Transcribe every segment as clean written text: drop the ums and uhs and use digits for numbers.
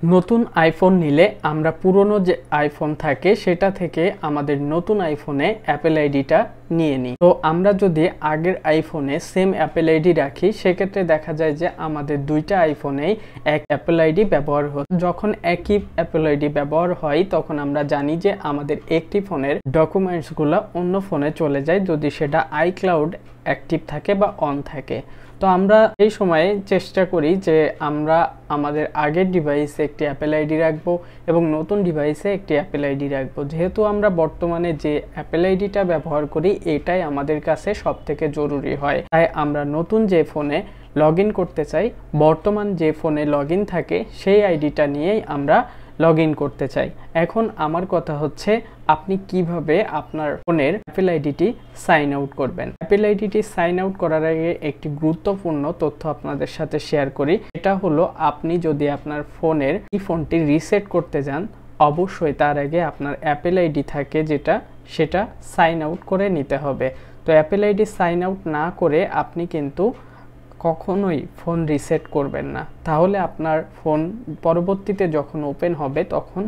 নতুন আইফোন নিলে আমরা পুরনো যে আইফোন থাকে সেটা থেকে আমাদের নতুন আইফোনে অ্যাপেল আইডিটা নিয়ে নিই। তো আমরা যদি আগের আইফোনে সেম অ্যাপেল আইডি রাখি সেক্ষেত্রে দেখা যায় যে আমাদের দুইটা আইফোনেই এক অ্যাপেল আইডি ব্যবহার হচ্ছে। যখন একই অ্যাপেল আইডি ব্যবহার হয় তখন আমরা জানি যে আমাদের একটি ফোনের ডকুমেন্টসগুলো অন্য ফোনে চলে যায় যদি সেটা আইক্লাউড অ্যাক্টিভ থাকে বা অন থাকে। তো আমরা এই সময়ে চেষ্টা করি যে আমরা আমাদের আগের ডিভাইসে একটি অ্যাপেল আইডি রাখবো এবং নতুন ডিভাইসে একটি অ্যাপেল আইডি রাখবো। যেহেতু আমরা বর্তমানে যে অ্যাপেল আইডিটা ব্যবহার করি এটাই আমাদের কাছে সবথেকে জরুরি হয়, তাই আমরা নতুন যে ফোনে লগ ইন করতে চাই বর্তমান যে ফোনে লগ ইন থাকে সেই আইডিটা নিয়েই আমরা লগ ইন করতে চাই। এখন আমার কথা হচ্ছে আপনি কিভাবে আপনার ফোনের অ্যাপেল আইডিটি সাইন আউট করবেন। অ্যাপেল আইডিটি সাইন আউট করার আগে একটি গুরুত্বপূর্ণ তথ্য আপনাদের সাথে শেয়ার করি। এটা হলো আপনি যদি আপনার ফোনের এই ফোনটি রিসেট করতে যান অবশ্যই তার আগে আপনার অ্যাপেল আইডি থাকে সেটা সাইন আউট করে নিতে হবে। তো অ্যাপেল আইডি সাইন আউট না করে আপনি কিন্তু কখনোই ফোন রিসেট করবেন না, তাহলে আপনার ফোন পরবর্তীতে যখন ওপেন হবে তখন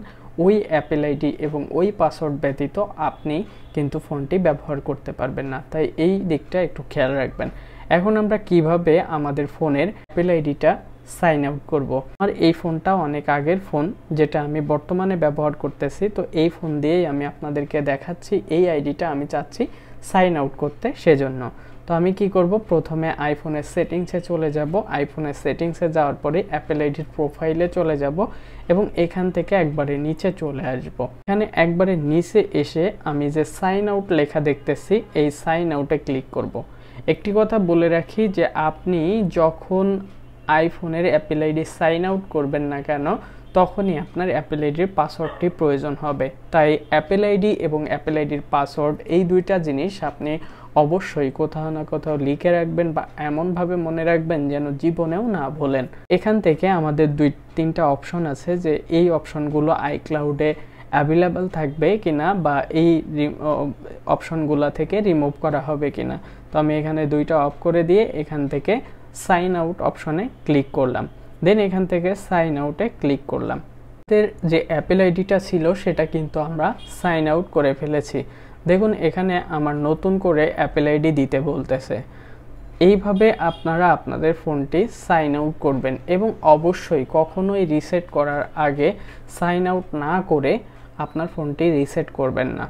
ওই অ্যাপেল আইডি এবং ওই পাসওয়ার্ড ব্যতীত আপনি কিন্তু ফোনটি ব্যবহার করতে পারবেন না, তাই এই দিকটা একটু খেয়াল রাখবেন। এখন আমরা কিভাবে আমাদের ফোনের অ্যাপেল আইডিটা সাইন আউট করব। আর এই ফোনটা অনেক আগের ফোন যেটা আমি বর্তমানে ব্যবহার করতেছি, তো এই ফোন দিয়েই আমি আপনাদেরকে দেখাচ্ছি এই আইডিটা আমি চাচ্ছি সাইন আউট করতে সেজন্য। তো আমি কি করব, প্রথমে আইফোনের সেটিংসে চলে যাব। আইফোনের সেটিংসে যাওয়ার পরে অ্যাপেল আইডির প্রোফাইলে চলে যাব এবং এখান থেকে একবারে নিচে চলে আসব। এখানে একবারে নিচে এসে আমি যে সাইন আউট লেখা দেখতেছি এই সাইন আউটে ক্লিক করব। একটি কথা বলে রাখি যে আপনি যখন আইফোনের অ্যাপেল আইডি সাইন আউট করবেন না কেন তখনই আপনার অ্যাপেল আইডির পাসওয়ার্ডটি প্রয়োজন হবে। তাই অ্যাপেল আইডি এবং অ্যাপেল আইডির পাসওয়ার্ড এই দুইটা জিনিস আপনি অবশ্যই কোথাও না কোথাও লিখে রাখবেন বা এমনভাবে মনে রাখবেন যেন জীবনেও না ভোলেন। এখান থেকে আমাদের 2-3টা অপশন আছে যে এই অপশনগুলো আইক্লাউডে অ্যাভেলেবল থাকবে কিনা বা এই অপশনগুলো থেকে রিমুভ করা হবে কিনা। তো আমি এখানে দুইটা অফ করে দিয়ে এখান থেকে সাইন আউট অপশনে ক্লিক করলাম, দেন এখান থেকে সাইন আউটে ক্লিক করলাম। যে অ্যাপেল আইডিটা ছিল সেটা কিন্তু আমরা সাইন আউট করে ফেলেছি। দেখুন এখানে আমার নতুন করে অ্যাপেল আইডি দিতে বলতেছে। এইভাবে আপনারা আপনাদের ফোনটি সাইন আউট করবেন এবং অবশ্যই কখনোই রিসেট করার আগে সাইন আউট না করে আপনার ফোনটি রিসেট করবেন না।